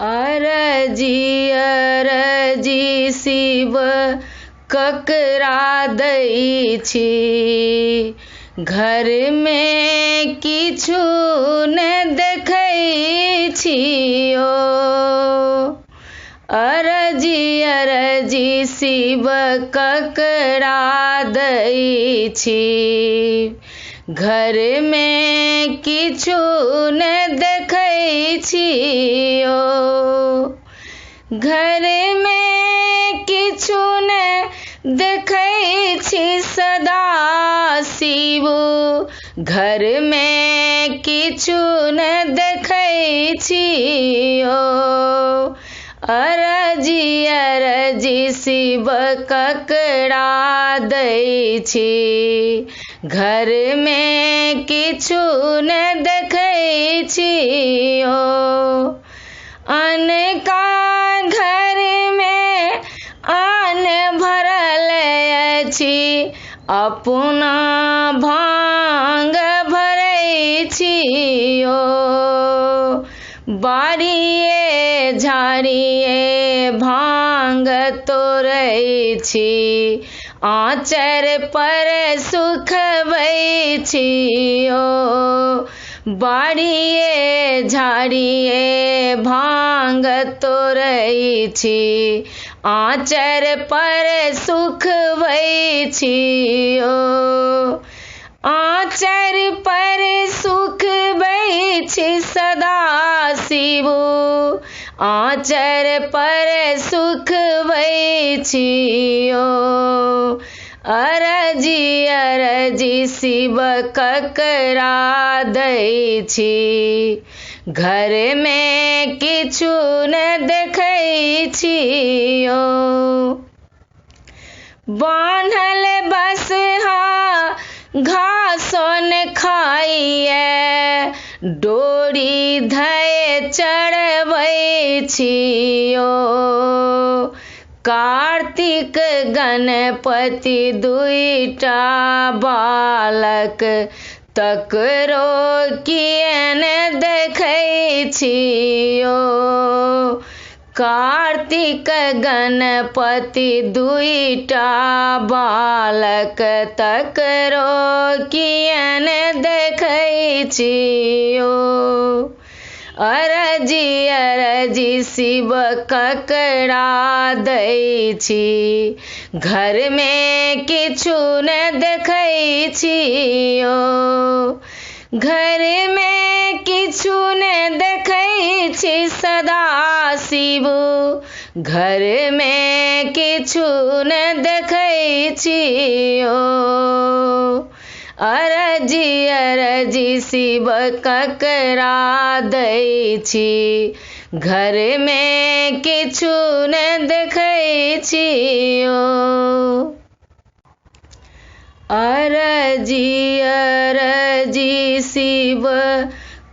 अरजी अरजी शिव ककरा दै छी, घर में किछु न देखै छियो। अरजी अरजी शिव ककरा दै छी, घर में किछु न देखै छियो। घर में किछु न देखै छी सदा शिव, घर में किछु न देखै छियो। अरजी अरजी शिव ककरा दै छी, घर में किछु न देखै छियो। अनका घर में अन्न भरल अछि, अपना भांग भरै छियो। बाड़िए झाड़िए भांग तोड़ै छी, आँचर पर सुखबै छियो। बाड़िए झाड़िए भांग तोड़ै छी, आँचर पर सुखबै छियो। आँचर पर सुखबै छी सदा शिव, आँचर पर सुखबै छियो। अरजी अरजी शिव ककरा दै छी, घर में किछु न देखै छियो। बान्हल बसहा घासो न खाइए, डोरी धए चढ़बै छियो। कार्तिक गणपति दुईटा बालक, तकरो किए न देखै छियो। कार्तिक गणपति दुईटा बालक, तकरो किए न देखै छियो। अरजी अरजी शिव ककरा दै छी, घर में किछु न देखै छियो। घर में किछु न देखै छी सदा शिव, घर में किछु न देखै छियो। अरजी अरजी शिव ककरा दै छी, घर में किछु न देखै छियो। अरजी अरजी शिव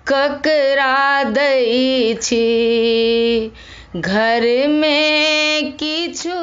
ककरा दै छी, घर में किछु